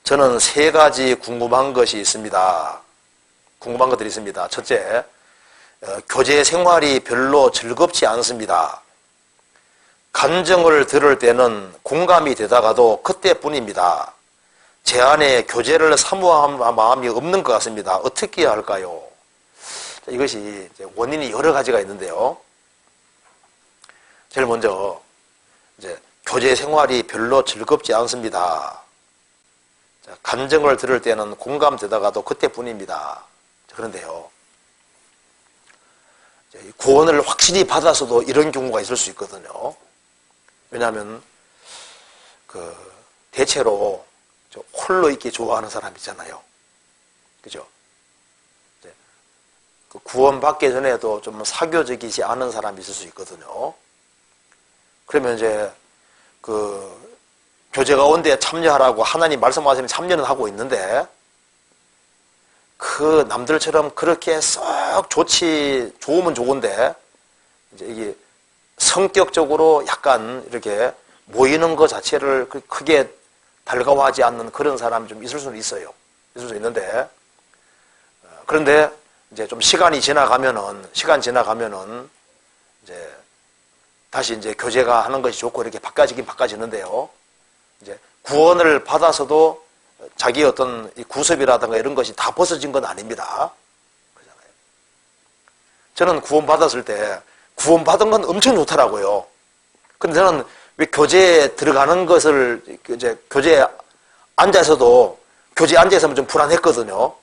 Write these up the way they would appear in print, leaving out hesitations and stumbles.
저는 세 가지 궁금한 것이 있습니다. 궁금한 것들이 있습니다. 첫째, 교제 생활이 별로 즐겁지 않습니다. 간증을 들을 때는 공감이 되다가도 그때뿐입니다. 제 안에 교제를 사모한 마음이 없는 것 같습니다. 어떻게 해야 할까요? 이것이 원인이 여러 가지가 있는데요. 제일 먼저 교제 생활이 별로 즐겁지 않습니다. 간증을 들을 때는 공감되다가도 그때뿐입니다. 그런데요, 구원을 확실히 받아서도 이런 경우가 있을 수 있거든요. 왜냐하면 대체로 홀로 있기 좋아하는 사람 있잖아요. 그죠? 구원 받기 전에도 좀 사교적이지 않은 사람이 있을 수 있거든요. 그러면 교제 가운데 참여하라고 하나님 말씀하시면 참여는 하고 있는데, 남들처럼 그렇게 썩 좋으면 좋은데, 이게 성격적으로 약간 이렇게 모이는 것 자체를 크게 달가워하지 않는 그런 사람이 좀 있을 수는 있어요. 있을 수 있는데, 그런데 좀 시간이 지나가면은, 다시 교제가 하는 것이 좋고 이렇게 바꿔지는데요. 구원을 받아서도 자기 어떤 구습이라든가 이런 것이 다 벗어진 건 아닙니다. 그렇잖아요. 저는 구원받았을 때, 구원받은 건 엄청 좋더라고요. 근데 저는 왜 교제에 들어가는 것을, 교제에 앉아서도, 교제에 앉아있으면 좀 불안했거든요.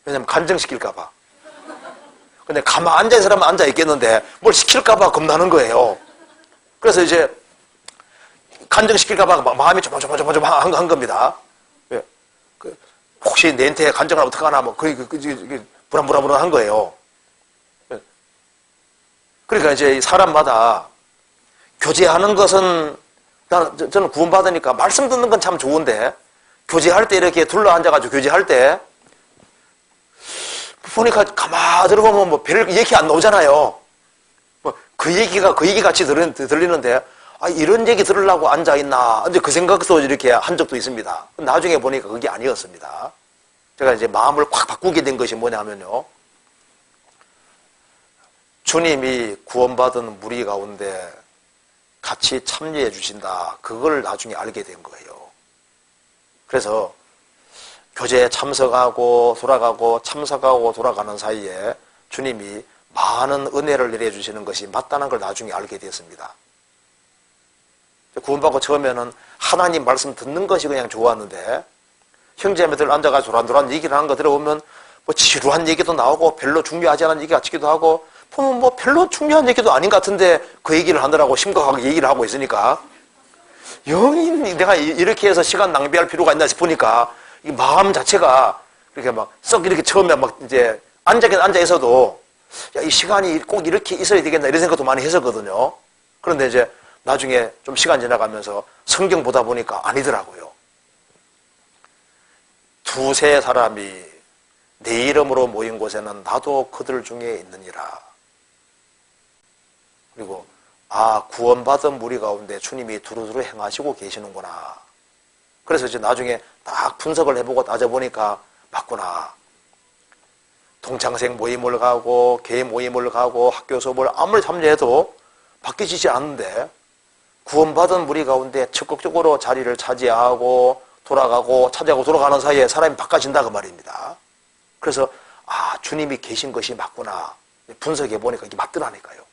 왜냐면 간증시킬까봐. 근데 가만 앉아있으라면 앉아있겠는데, 뭘 시킬까봐 겁나는 거예요. 그래서 간증시킬까봐 마음이 조마조마한 겁니다. 왜? 혹시 내한테 간증을 어떡하나, 불안한 거예요. 그러니까 사람마다 교제하는 것은, 저는 구원받으니까 말씀 듣는 건 참 좋은데, 교제할 때 이렇게 둘러앉아가지고 교제할 때, 보니까 가만히 들어보면 별 얘기 안 나오잖아요. 그 얘기 같이 들리는데, 이런 얘기 들으려고 앉아있나. 이제 그 생각도 이렇게 한 적도 있습니다. 나중에 보니까 그게 아니었습니다. 제가 마음을 확 바꾸게 된 것이 뭐냐면요. 주님이 구원받은 무리 가운데 같이 참여해 주신다. 그걸 나중에 알게 된 거예요. 그래서 교제에 참석하고 돌아가고 참석하고 돌아가는 사이에 주님이 많은 은혜를 내려주시는 것이 맞다는 걸 나중에 알게 됐습니다. 구원받고 처음에는 하나님 말씀 듣는 것이 그냥 좋았는데, 형제자매들 앉아가지고 도란도란 얘기를 하는 거 들어보면 지루한 얘기도 나오고 별로 중요하지 않은 얘기 같기도 하고, 보면 별로 중요한 얘기도 아닌 것 같은데 그 얘기를 하느라고 심각하게 얘기를 하고 있으니까, 영이 내가 이렇게 해서 시간 낭비할 필요가 있나 싶으니까 이 마음 자체가 이렇게 썩 이렇게 처음에 앉아긴 앉아 있어도, 이 시간이 꼭 이렇게 있어야 되겠나 이런 생각도 많이 했었거든요. 그런데 나중에 좀 시간 지나가면서 성경 보다 보니까 아니더라고요. 두세 사람이 내 이름으로 모인 곳에는 나도 그들 중에 있느니라. 그리고 구원받은 무리 가운데 주님이 두루두루 행하시고 계시는구나. 그래서 나중에 딱 분석을 해보고 따져보니까 맞구나. 동창생 모임을 가고 교회 모임을 가고 학교 수업을 아무리 참여해도 바뀌지 않는데, 구원받은 무리 가운데 적극적으로 자리를 차지하고 돌아가고 차지하고 돌아가는 사이에 사람이 바꿔진다 그 말입니다. 그래서 주님이 계신 것이 맞구나. 분석해 보니까 이게 맞더라니까요.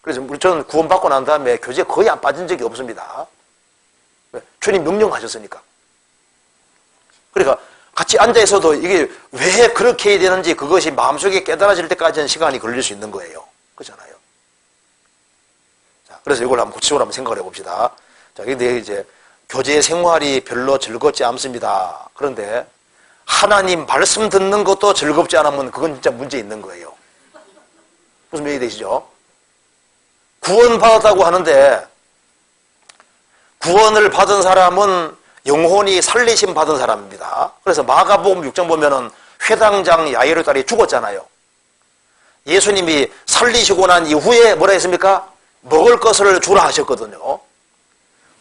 그래서 저는 구원받고 난 다음에 교제에 거의 안 빠진 적이 없습니다. 주님 명령하셨으니까. 그러니까 같이 앉아 있어도 이게 왜 그렇게 해야 되는지 그것이 마음속에 깨달아질 때까지는 시간이 걸릴 수 있는 거예요. 그렇잖아요. 그래서 이걸 한번 구체적으로 한번 생각을 해봅시다. 근데 교제 생활이 별로 즐겁지 않습니다. 그런데 하나님 말씀 듣는 것도 즐겁지 않으면 그건 진짜 문제 있는 거예요. 무슨 얘기 되시죠? 구원받았다고 하는데, 구원을 받은 사람은 영혼이 살리심 받은 사람입니다. 그래서 마가복음 6장 보면은 회당장 야이로 딸이 죽었잖아요. 예수님이 살리시고 난 이후에 뭐라 했습니까? 먹을 것을 주라 하셨거든요.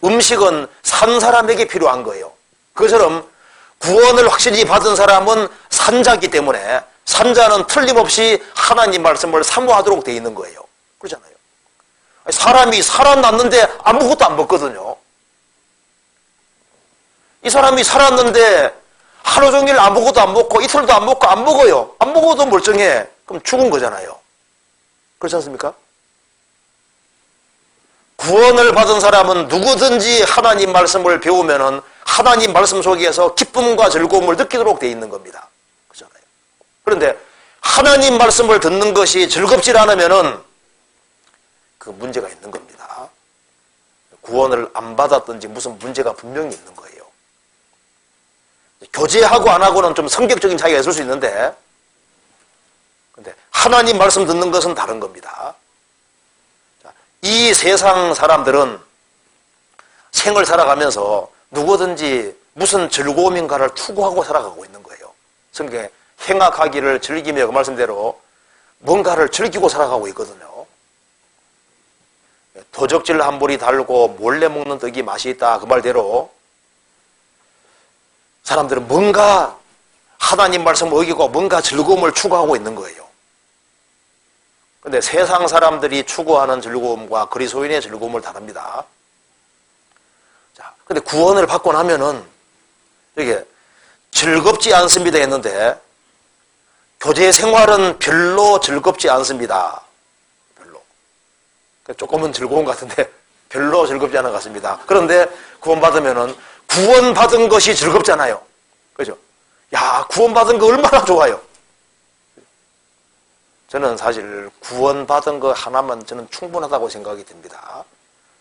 음식은 산 사람에게 필요한 거예요. 그처럼 구원을 확실히 받은 사람은 산자이기 때문에 산자는 틀림없이 하나님 말씀을 사모하도록 되어 있는 거예요. 그러잖아요. 사람이 살아났는데 아무것도 안 먹거든요. 이 사람이 살았는데 하루 종일 아무것도 안 먹고 이틀도 안 먹고 안 먹어요. 안 먹어도 멀쩡해. 그럼 죽은 거잖아요. 그렇지 않습니까? 구원을 받은 사람은 누구든지 하나님 말씀을 배우면은 하나님 말씀 속에서 기쁨과 즐거움을 느끼도록 되어 있는 겁니다. 그렇잖아요. 그런데 하나님 말씀을 듣는 것이 즐겁지 않으면은 그 문제가 있는 겁니다. 구원을 안 받았든지 무슨 문제가 분명히 있는 거예요. 교제하고 안 하고는 좀 성격적인 차이가 있을 수 있는데, 근데 하나님 말씀 듣는 것은 다른 겁니다. 이 세상 사람들은 생을 살아가면서 누구든지 무슨 즐거움인가를 투구하고 살아가고 있는 거예요. 성경에 행악하기를 즐기며 그 말씀대로 뭔가를 즐기고 살아가고 있거든요. 도적질 한 볼이 달고 몰래 먹는 떡이 맛이 있다 그 말대로 사람들은 뭔가 하나님 말씀을 어기고 뭔가 즐거움을 추구하고 있는 거예요. 그런데 세상 사람들이 추구하는 즐거움과 그리스도인의 즐거움을 다릅니다. 자, 근데 구원을 받고 나면은 이게 즐겁지 않습니다 했는데 교제 생활은 별로 즐겁지 않습니다. 별로. 조금은 즐거운 것 같은데 별로 즐겁지 않은 것 같습니다. 그런데 구원받으면은 구원받은 것이 즐겁잖아요. 그죠? 야, 구원받은 거 얼마나 좋아요. 저는 사실 구원받은 거 하나만 저는 충분하다고 생각이 듭니다.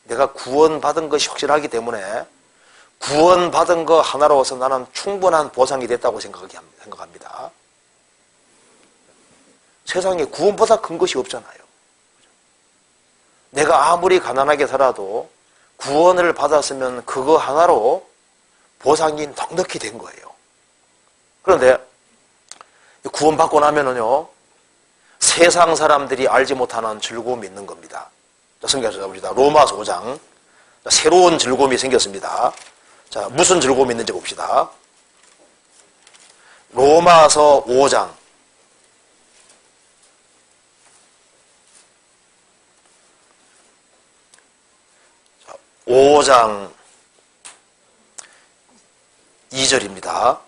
내가 구원받은 것이 확실하기 때문에 구원받은 거 하나로서 나는 충분한 보상이 됐다고 생각합니다. 세상에 구원보다 큰 것이 없잖아요. 내가 아무리 가난하게 살아도 구원을 받았으면 그거 하나로 보상이 넉넉히 된 거예요. 그런데 구원받고 나면은요, 세상 사람들이 알지 못하는 즐거움이 있는 겁니다. 자, 성경 찾아봅시다. 로마서 5장. 자, 새로운 즐거움이 생겼습니다. 자, 무슨 즐거움이 있는지 봅시다. 로마서 5장. 5장 2절입니다.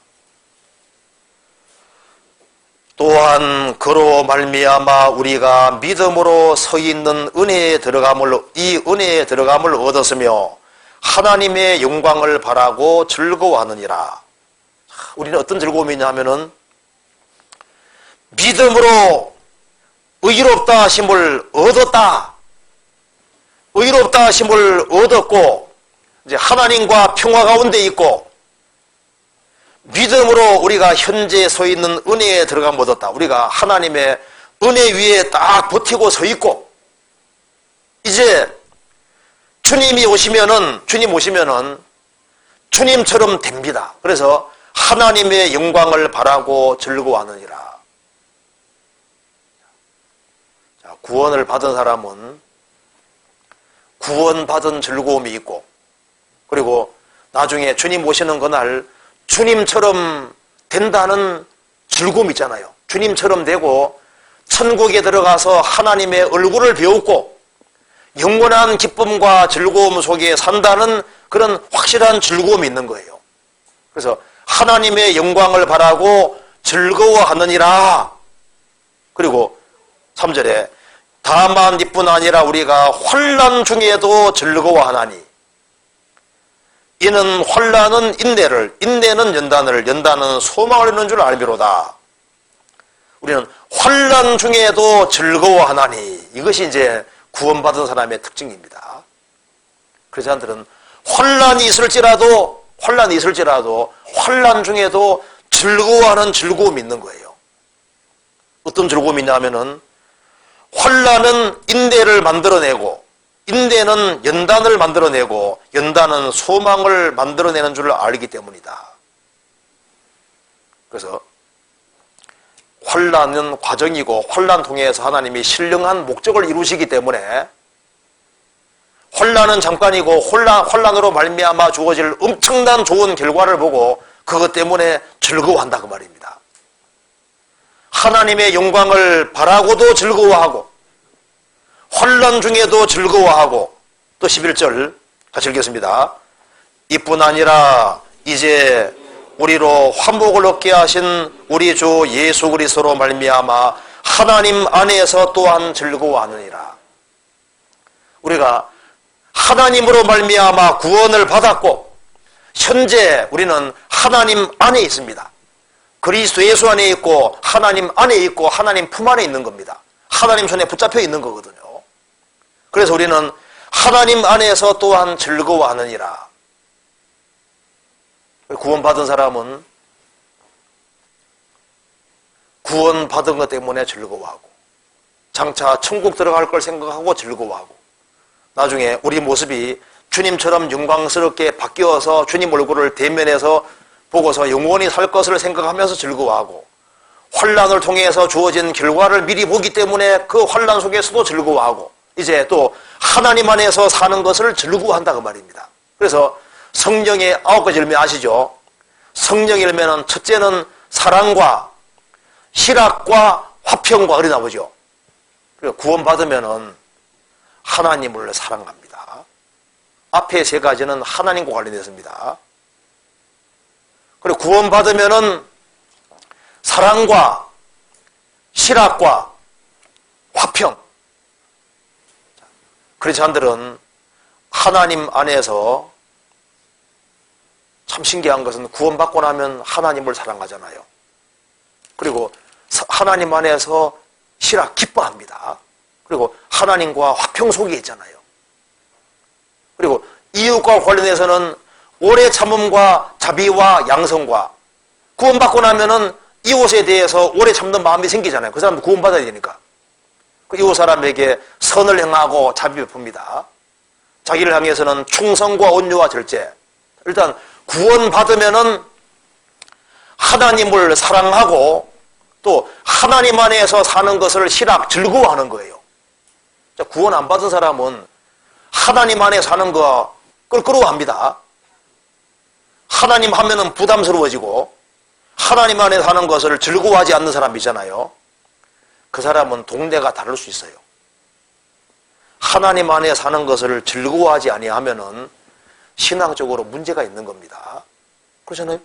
또한 그로 말미암아 우리가 믿음으로 서 있는 은혜에 들어감을 얻었으며 하나님의 영광을 바라고 즐거워하느니라. 우리는 어떤 즐거움이냐 하면은 믿음으로 의롭다 하심을 얻었다. 의롭다 하심을 얻었고 이제 하나님과 평화 가운데 있고 믿음으로 우리가 현재 서 있는 은혜에 들어감 얻었다. 우리가 하나님의 은혜 위에 딱 버티고 서 있고 이제 주님 오시면은 주님처럼 됩니다. 그래서 하나님의 영광을 바라고 즐거워하느니라. 자, 구원을 받은 사람은 구원받은 즐거움이 있고 그리고 나중에 주님 오시는 그날 주님처럼 된다는 즐거움이 있잖아요. 주님처럼 되고 천국에 들어가서 하나님의 얼굴을 배웠고 영원한 기쁨과 즐거움 속에 산다는 그런 확실한 즐거움이 있는 거예요. 그래서 하나님의 영광을 바라고 즐거워하느니라. 그리고 3절에 다만 이뿐 아니라 우리가 환난 중에도 즐거워하나니 이는 환난은 인내는 연단은 소망을 이루는 줄 알미로다. 우리는 환난 중에도 즐거워하나니 이것이 이제 구원받은 사람의 특징입니다. 그래서 사람들은 환난이 있을지라도 환난 중에도 즐거워하는 즐거움이 있는 거예요. 어떤 즐거움이 있냐면은 환난은 인내를 만들어내고 인내는 연단을 만들어내고 연단은 소망을 만들어내는 줄 알기 때문이다. 그래서 환난은 과정이고 환난 통해서 하나님이 신령한 목적을 이루시기 때문에 혼란은 잠깐이고 혼란으로 말미암아 주어질 엄청난 좋은 결과를 보고 그것 때문에 즐거워한다 그 말입니다. 하나님의 영광을 바라고도 즐거워하고 혼란 중에도 즐거워하고 또 11절 같이 읽겠습니다. 이뿐 아니라 이제 우리로 화목을 얻게 하신 우리 주 예수 그리스도로 말미암아 하나님 안에서 또한 즐거워하느니라. 우리가 하나님으로 말미암아 구원을 받았고 현재 우리는 하나님 안에 있습니다. 그리스도 예수 안에 있고 하나님 안에 있고 하나님 품 안에 있는 겁니다. 하나님 손에 붙잡혀 있는 거거든요. 그래서 우리는 하나님 안에서 또한 즐거워하느니라. 구원받은 사람은 구원받은 것 때문에 즐거워하고 장차 천국 들어갈 걸 생각하고 즐거워하고 나중에 우리 모습이 주님처럼 영광스럽게 바뀌어서 주님 얼굴을 대면해서 보고서 영원히 살 것을 생각하면서 즐거워하고 환난을 통해서 주어진 결과를 미리 보기 때문에 그 환난 속에서도 즐거워하고 이제 또 하나님 안에서 사는 것을 즐거워한다 그 말입니다. 그래서 성령의 9가지 열매 아시죠? 성령 열매는 첫째는 사랑과 희락과 화평과 그리 나오죠. 그리고 구원받으면은 하나님을 사랑합니다. 앞에 3가지는 하나님과 관련됐습니다. 그리고 구원받으면은 사랑과 희락과 화평. 크리스찬들은 하나님 안에서 참 신기한 것은 구원받고 나면 하나님을 사랑하잖아요. 그리고 하나님 안에서 희락 기뻐합니다. 그리고 하나님과 화평 속에 있잖아요. 그리고 이웃과 관련해서는 오래 참음과 자비와 양성과 구원받고 나면은 이웃에 대해서 오래 참는 마음이 생기잖아요. 그 사람도 구원받아야 되니까. 그 이웃 사람에게 선을 행하고 자비 베풉니다. 자기를 향해서는 충성과 온유와 절제. 일단 구원받으면은 하나님을 사랑하고 또 하나님 안에서 사는 것을 희락, 즐거워하는 거예요. 구원 안 받은 사람은 하나님 안에 사는 거 껄끄러워합니다. 하나님 하면은 부담스러워지고 하나님 안에 사는 것을 즐거워하지 않는 사람이 있잖아요. 그 사람은 동네가 다를 수 있어요. 하나님 안에 사는 것을 즐거워하지 아니하면은 신앙적으로 문제가 있는 겁니다. 그렇잖아요?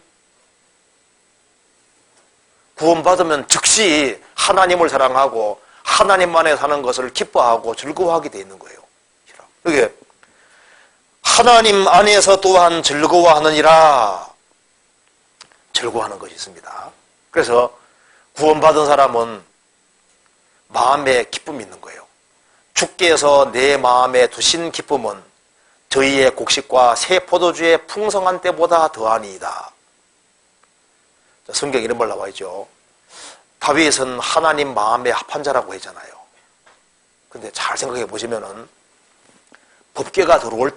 구원받으면 즉시 하나님을 사랑하고 하나님 안에 사는 것을 기뻐하고 즐거워하게 돼 있는 거예요. 이게 하나님 안에서 또한 즐거워하느니라. 즐거워하는 것이 있습니다. 그래서 구원받은 사람은 마음에 기쁨이 있는 거예요. 주께서 내 마음에 두신 기쁨은 저희의 곡식과 새 포도주의 풍성한 때보다 더하니이다. 성경 이런 말 나와 있죠. 다윗은 하나님 마음에 합한 자라고 했잖아요. 근데 잘 생각해 보시면은 법궤가 들어올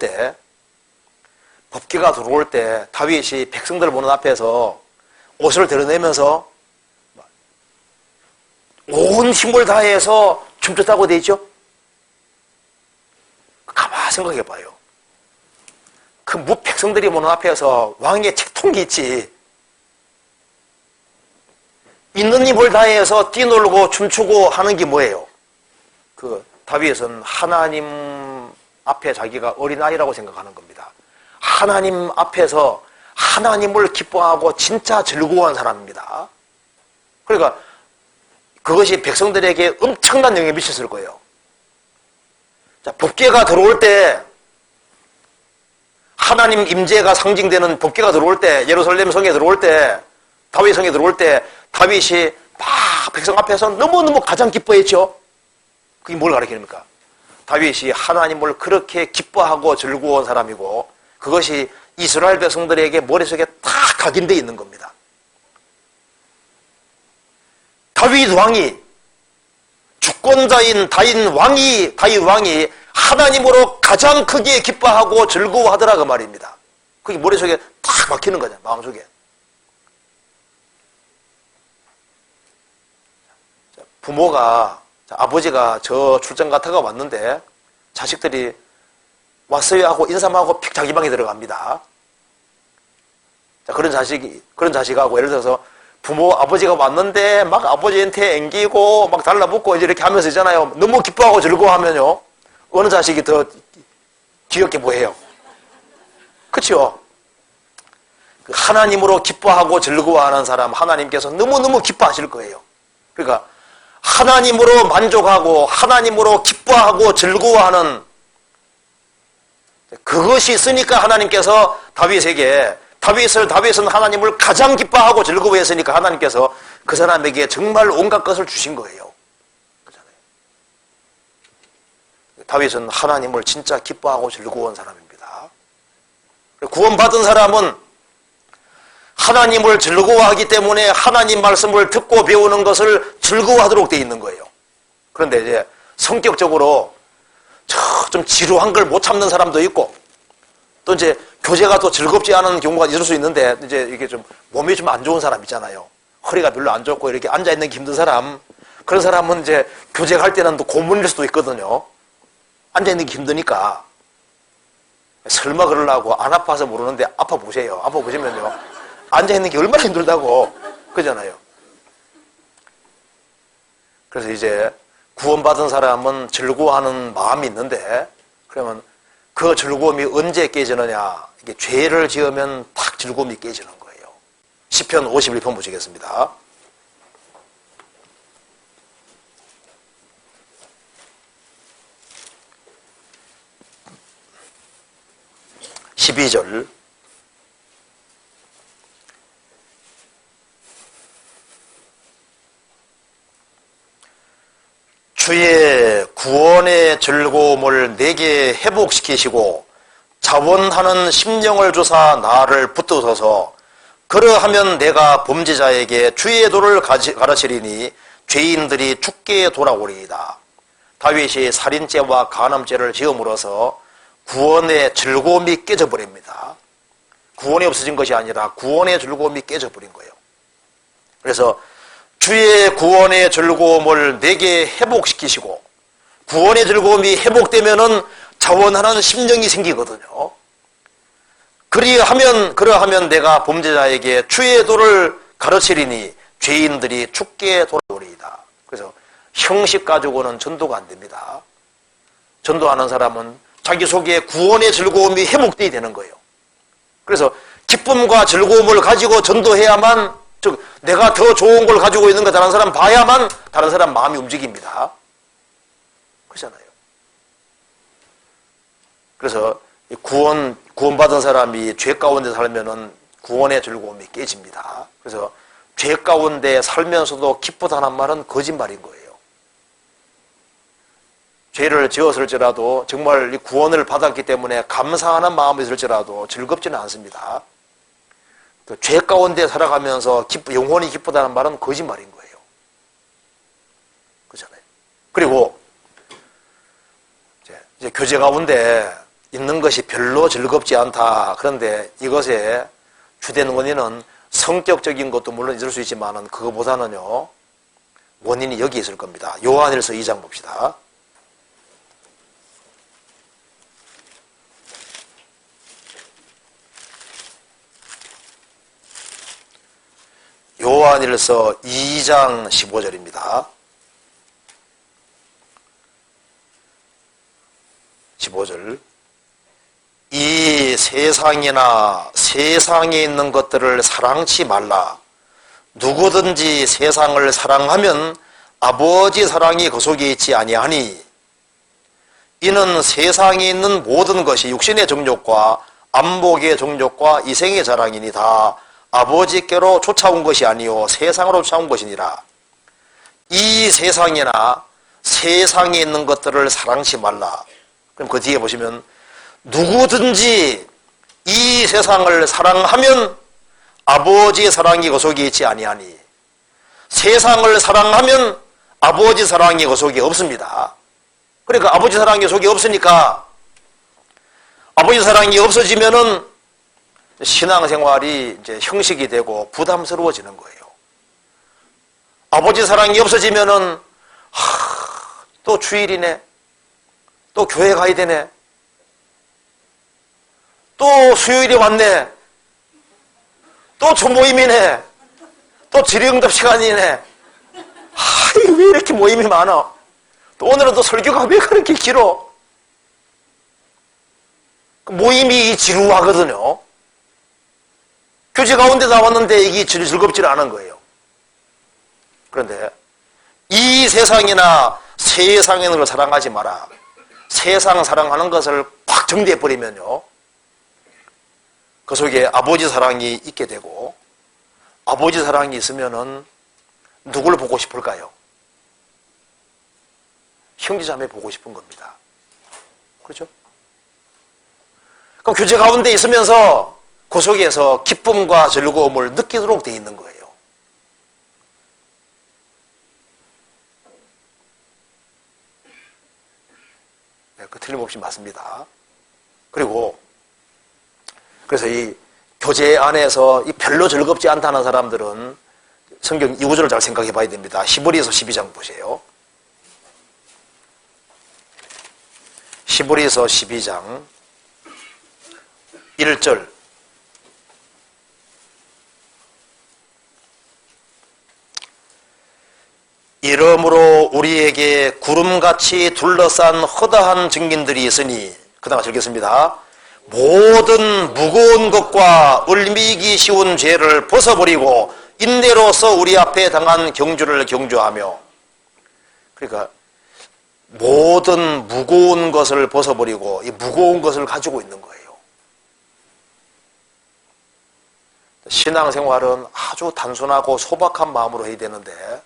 때 다윗이 백성들 보는 앞에서 옷을 드러내면서 온 힘을 다해서 춤췄다고 돼 있죠? 가만히 생각해 봐요. 그 백성들이 보는 앞에서 왕의 책통기 있지. 있는 힘을 다해서 뛰놀고 춤추고 하는 게 뭐예요? 그 다윗은 하나님 앞에 자기가 어린아이라고 생각하는 겁니다. 하나님 앞에서 하나님을 기뻐하고 진짜 즐거워한 사람입니다. 그러니까 그것이 백성들에게 엄청난 영향을 미쳤을 거예요. 자, 법궤가 들어올 때 하나님 임재가 상징되는 법궤가 들어올 때 예루살렘 성에 들어올 때 다윗 성에 들어올 때 다윗이 막 백성 앞에서 너무너무 가장 기뻐했죠. 그게 뭘 가리킵니까? 다윗이 하나님을 그렇게 기뻐하고 즐거워한 사람이고 그것이 이스라엘 백성들에게 머릿속에 다 각인되어 있는 겁니다. 다윗 왕이 주권자인 다윗 왕이 하나님으로 가장 크게 기뻐하고 즐거워하더라 그 말입니다. 그게 머릿속에 딱 박히는 거죠. 마음속에. 부모가 아버지가 저 출장 갔다가 왔는데 자식들이 왔어요 하고 인사만 하고 픽 자기 방에 들어갑니다. 자, 그런 자식하고 예를 들어서 부모 아버지가 왔는데 막 아버지한테 앵기고 막 달라붙고 이렇게 하면서 있잖아요. 너무 기뻐하고 즐거워하면요, 어느 자식이 더 귀엽게 보여요? 그렇죠? 하나님으로 기뻐하고 즐거워하는 사람, 하나님께서 너무너무 기뻐하실 거예요. 그러니까 하나님으로 만족하고 하나님으로 기뻐하고 즐거워하는, 그것이 있으니까 하나님께서 다윗은 하나님을 가장 기뻐하고 즐거워했으니까 하나님께서 그 사람에게 정말 온갖 것을 주신 거예요. 그렇잖아요. 다윗은 하나님을 진짜 기뻐하고 즐거워한 사람입니다. 구원받은 사람은 하나님을 즐거워하기 때문에 하나님 말씀을 듣고 배우는 것을 즐거워하도록 되어 있는 거예요. 그런데 이제 성격적으로 좀 지루한 걸 못 참는 사람도 있고, 또 이제 교제가 또 즐겁지 않은 경우가 있을 수 있는데, 이제 이게 좀 몸이 좀 안 좋은 사람 있잖아요. 허리가 별로 안 좋고 이렇게 앉아있는 게 힘든 사람, 그런 사람은 이제 교제할 때는 또 고문일 수도 있거든요. 앉아있는 게 힘드니까. 설마 그러려고 안 아파서 모르는데 아파 보세요. 아파 보시면요, 앉아있는 게 얼마나 힘들다고. 그러잖아요. 그래서 이제 구원받은 사람은 즐거워하는 마음이 있는데, 그러면 그 즐거움이 언제 깨지느냐? 이게 죄를 지으면 탁 즐거움이 깨지는 거예요. 시편 51편 보시겠습니다. 12절. 주의 구원의 즐거움을 내게 회복시키시고 자원하는 심령을 주사 나를 붙드소서. 그러하면 내가 범죄자에게 주의 도를 가르치리니 죄인들이 죽게 돌아오리이다. 다윗이 살인죄와 간음죄를 지음으로써 구원의 즐거움이 깨져버립니다. 구원이 없어진 것이 아니라 구원의 즐거움이 깨져버린 거예요. 그래서 주의 구원의 즐거움을 내게 회복시키시고, 구원의 즐거움이 회복되면은 자원하는 심령이 생기거든요. 그러하면 내가 범죄자에게 주의 도를 가르치리니 죄인들이 죽게 돌아오리이다. 그래서 형식 가지고는 전도가 안 됩니다. 전도하는 사람은 자기 속에 구원의 즐거움이 회복돼야 되는 거예요. 그래서 기쁨과 즐거움을 가지고 전도해야만, 즉 내가 더 좋은 걸 가지고 있는 거 다른 사람 봐야만 다른 사람 마음이 움직입니다. 그렇잖아요. 그래서 구원받은 사람이 죄 가운데 살면은 구원의 즐거움이 깨집니다. 그래서 죄 가운데 살면서도 기쁘다는 말은 거짓말인 거예요. 죄를 지었을지라도, 정말 구원을 받았기 때문에 감사하는 마음이 있을지라도 즐겁지는 않습니다. 죄 가운데 살아가면서 영혼이 기쁘다는 말은 거짓말인 거예요. 그렇잖아요. 그리고 이제 교제 가운데 있는 것이 별로 즐겁지 않다. 그런데 이것의 주된 원인은 성격적인 것도 물론 있을 수 있지만 그거보다는요, 원인이 여기 있을 겁니다. 요한일서 2장 봅시다. 요한일서 2장 15절입니다. 15절. 이 세상이나 세상에 있는 것들을 사랑치 말라. 누구든지 세상을 사랑하면 아버지 사랑이 그 속에 있지 아니하니, 이는 세상에 있는 모든 것이 육신의 정욕과 안목의 정욕과 이생의 자랑이니 다 아버지께로 쫓아온 것이 아니요 세상으로 쫓아온 것이니라. 이 세상이나 세상에 있는 것들을 사랑치 말라. 그럼 그 뒤에 보시면 누구든지 이 세상을 사랑하면 아버지의 사랑이 그 속에 있지 아니하니, 세상을 사랑하면 아버지 사랑이 그 속에 없습니다. 그러니까 아버지 사랑이 그 속에 없으니까, 아버지 사랑이 없어지면은 신앙생활이 이제 형식이 되고 부담스러워지는 거예요. 아버지 사랑이 없어지면은 또 주일이네, 또 교회 가야 되네, 또 수요일이 왔네. 또 초모임이네. 또 질의응답 시간이네. 이게 왜 이렇게 모임이 많아? 또 오늘은 또 설교가 왜 그렇게 길어? 모임이 지루하거든요. 교제 가운데 나왔는데 이게 즐겁지 않은 거예요. 그런데 이 세상이나 세상을 사랑하지 마라. 세상 사랑하는 것을 팍 정리해버리면요. 그 속에 아버지 사랑이 있게 되고, 아버지 사랑이 있으면은 누굴 보고 싶을까요? 형제자매 보고 싶은 겁니다. 그렇죠? 그럼 교제 가운데 있으면서 그 속에서 기쁨과 즐거움을 느끼도록 되어 있는 거예요. 네, 그 틀림없이 맞습니다. 그리고 그래서 이 교제 안에서 이 별로 즐겁지 않다는 사람들은 성경 이 구절을 잘 생각해 봐야 됩니다. 히브리서 12장 보세요. 히브리서 12장 1절. 이러므로 우리에게 구름같이 둘러싼 허다한 증인들이 있으니, 그 다음 읽겠습니다. 모든 무거운 것과 을미기 쉬운 죄를 벗어버리고 인내로서 우리 앞에 당한 경주를 경주하며. 그러니까 모든 무거운 것을 벗어버리고 이 무거운 것을 가지고 있는 거예요. 신앙생활은 아주 단순하고 소박한 마음으로 해야 되는데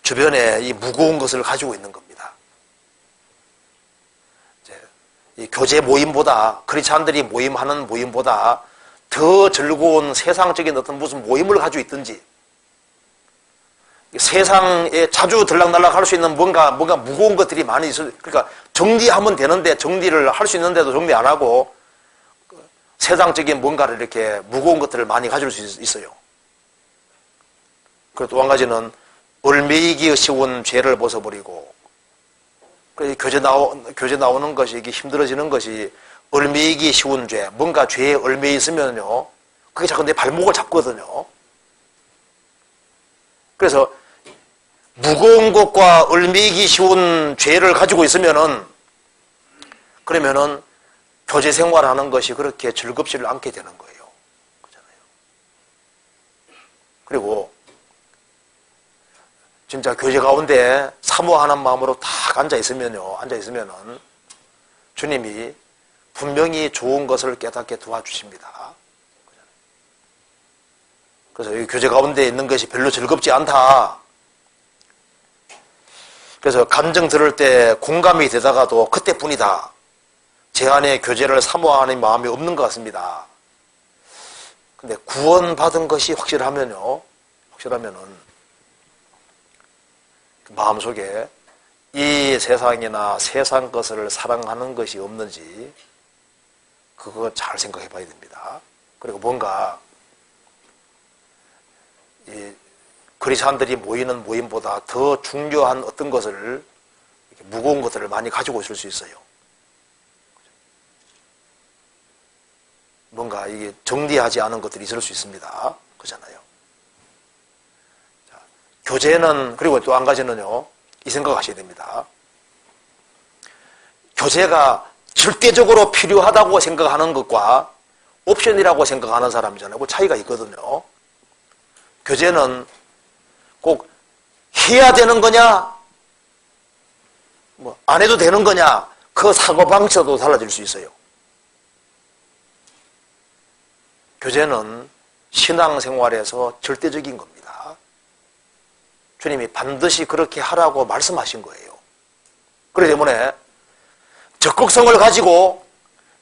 주변에 이 무거운 것을 가지고 있는 겁니다. 이 교제 모임보다, 크리스찬들이 모임하는 모임보다 더 즐거운 세상적인 어떤 무슨 모임을 가지고 있든지, 세상에 자주 들락날락 할 수 있는 뭔가 무거운 것들이 많이 있어요. 그러니까 정리하면 되는데 정리를 할 수 있는데도 정리 안 하고 세상적인 뭔가를 이렇게 무거운 것들을 많이 가질 수 있어요. 그리고 또 한 가지는 을매이기 쉬운 죄를 벗어버리고, 교제 나오는 것이 이게 힘들어지는 것이 을매이기 쉬운 죄, 뭔가 죄에 얽매여 있으면요, 그게 자꾸 내 발목을 잡거든요. 그래서 무거운 것과 얽매이기 쉬운 죄를 가지고 있으면은, 그러면은 교제 생활하는 것이 그렇게 즐겁지를 않게 되는 거예요. 그렇잖아요. 그리고 진짜 교제 가운데 사모하는 마음으로 딱 앉아있으면은 주님이 분명히 좋은 것을 깨닫게 도와주십니다. 그래서 이 교제 가운데 있는 것이 별로 즐겁지 않다. 그래서 감정 들을 때 공감이 되다가도 그때뿐이다. 제 안에 교제를 사모하는 마음이 없는 것 같습니다. 근데 구원받은 것이 확실하면은 마음속에 이 세상이나 세상 것을 사랑하는 것이 없는지 그거 잘 생각해 봐야 됩니다. 그리고 뭔가 이 그리스도인들이 모이는 모임보다 더 중요한 어떤 것을, 무거운 것들을 많이 가지고 있을 수 있어요. 뭔가 이게 정리하지 않은 것들이 있을 수 있습니다. 그렇잖아요. 자, 교제는, 그리고 또 한 가지는요, 이 생각하셔야 됩니다. 교제가 절대적으로 필요하다고 생각하는 것과 옵션이라고 생각하는 사람이잖아요. 그 차이가 있거든요. 교제는 꼭 해야 되는 거냐, 안 해도 되는 거냐, 그 사고방식도 달라질 수 있어요. 교제는 신앙생활에서 절대적인 겁니다. 주님이 반드시 그렇게 하라고 말씀하신 거예요. 그렇기 때문에 적극성을 가지고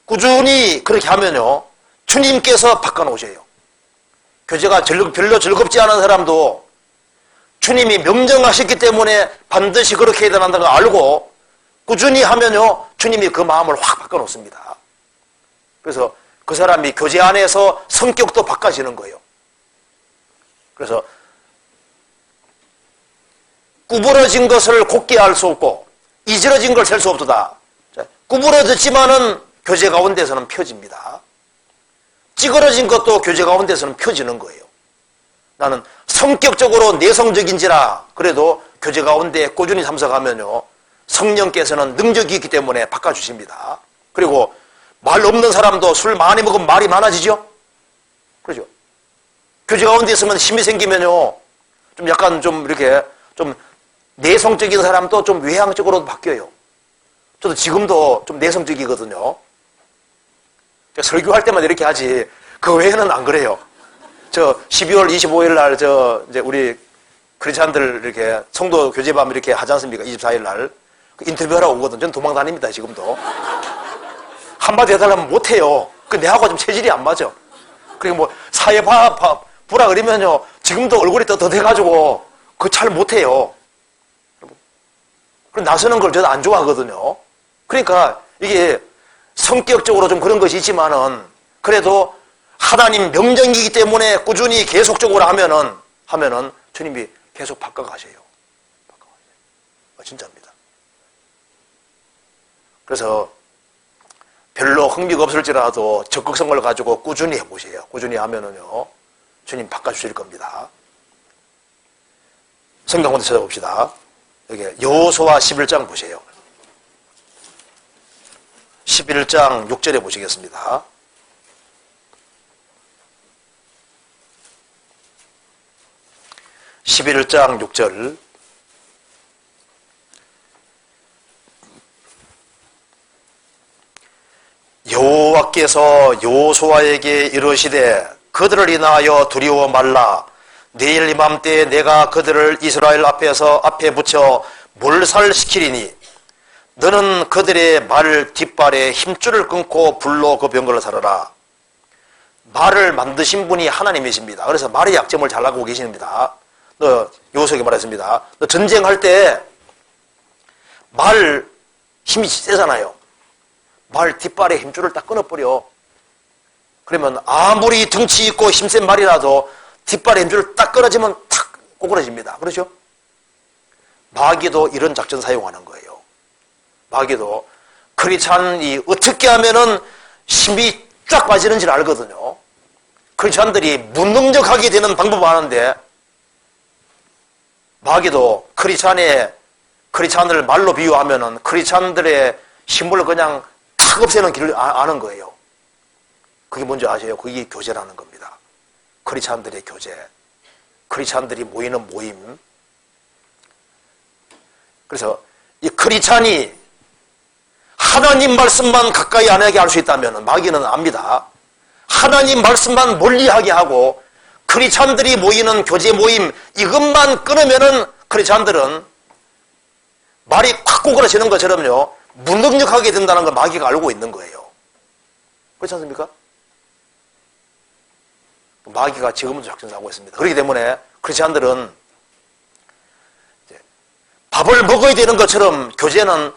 꾸준히 그렇게 하면요, 주님께서 바꿔놓으셔요. 교제가 별로 즐겁지 않은 사람도 주님이 명령하셨기 때문에 반드시 그렇게 해야 된다는 걸 알고 꾸준히 하면요, 주님이 그 마음을 확 바꿔놓습니다. 그래서 그 사람이 교제 안에서 성격도 바꿔지는 거예요. 그래서 구부러진 것을 곧게 알 수 없고 이지러진 걸 셀 수 없도다. 구부러졌지만은 교제 가운데서는 펴집니다. 찌그러진 것도 교제 가운데서는 펴지는 거예요. 나는 성격적으로 내성적인지라 그래도 교제 가운데 꾸준히 참석하면요, 성령께서는 능력이 있기 때문에 바꿔주십니다. 그리고 말 없는 사람도 술 많이 먹으면 말이 많아지죠? 그렇죠? 교제 가운데 있으면 힘이 생기면요, 좀 약간 좀 이렇게 좀 내성적인 사람도 좀 외향적으로 바뀌어요. 저도 지금도 좀 내성적이거든요. 설교할 때만 이렇게 하지, 그 외에는 안 그래요. 저 12월 25일 날 이제 우리 크리스찬들 이렇게 성도 교제밤 이렇게 하지 않습니까? 24일 날. 그 인터뷰하러 오거든. 저는 도망 다닙니다, 지금도. 한마디 해달라면 못해요. 그 내하고 좀 체질이 안 맞아. 그리고 뭐 사회 부라 그러면요, 지금도 얼굴이 떳떳해가지고 그거 잘 못해요. 그리고 나서는 걸 저도 안 좋아하거든요. 그러니까 이게 성격적으로 좀 그런 것이 있지만은 그래도 하나님 명령이기 때문에 꾸준히 계속적으로 하면은 주님이 계속 바꿔가셔요. 진짜입니다. 그래서 별로 흥미가 없을지라도 적극성을 가지고 꾸준히 해보세요. 꾸준히 하면은요, 주님 바꿔주실 겁니다. 성경 한번 찾아봅시다. 여기 여호수아 11장 보세요. 11장 6절에 보시겠습니다. (11장 6절) 여호와께서 여호수아에게 이르시되 그들을 인하여 두려워 말라. 내일 이맘때에 내가 그들을 이스라엘 앞에 붙여 몰살시키리니 너는 그들의 말 뒷발에 힘줄을 끊고 불로 그 병거를 살아라. 말을 만드신 분이 하나님이십니다. 그래서 말의 약점을 잘 알고 계십니다. 여호수아에게 말했습니다. 너 전쟁할 때 말 힘이 세잖아요. 말 뒷발에 힘줄을 딱 끊어버려. 그러면 아무리 덩치 있고 힘센 말이라도 뒷발에 힘줄을 딱 끊어지면 탁 꼬꾸라집니다. 그렇죠? 마귀도 이런 작전 사용하는 거예요. 마귀도 크리스찬이 어떻게 하면은 힘이 쫙 빠지는지를 알거든요. 크리스찬들이 무능력하게 되는 방법을 아는데 마귀도 크리스찬을 말로 비유하면은 크리스찬들의 힘을 그냥 탁 없애는 길을 아는 거예요. 그게 뭔지 아세요? 그게 교제라는 겁니다. 크리스찬들의 교제. 크리스찬들이 모이는 모임. 그래서 이 크리스찬이 하나님 말씀만 가까이 안 하게 할 수 있다면 마귀는 압니다. 하나님 말씀만 멀리하게 하고 크리스찬들이 모이는 교제 모임 이것만 끊으면은 크리스찬들은 말이 콱 꼬그라지는 것처럼요, 무능력하게 된다는 걸 마귀가 알고 있는 거예요. 그렇지 않습니까? 마귀가 지금도 작전하고 있습니다. 그렇기 때문에 크리스찬들은 밥을 먹어야 되는 것처럼 교제는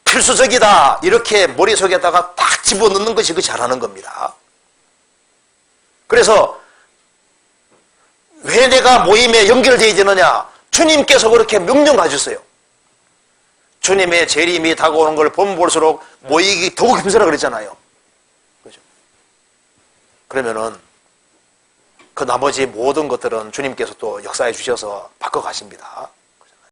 필수적이다 이렇게 머릿속에다가 딱 집어넣는 것이 그 잘하는 겁니다. 그래서 왜 내가 모임에 연결되어야 되느냐? 주님께서 그렇게 명령 가졌어요. 주님의 재림이 다가오는 걸 보면 볼수록 모이기 더욱 힘들어 그랬잖아요. 그렇죠? 그러면은 그 나머지 모든 것들은 주님께서 또 역사해 주셔서 바꿔 가십니다.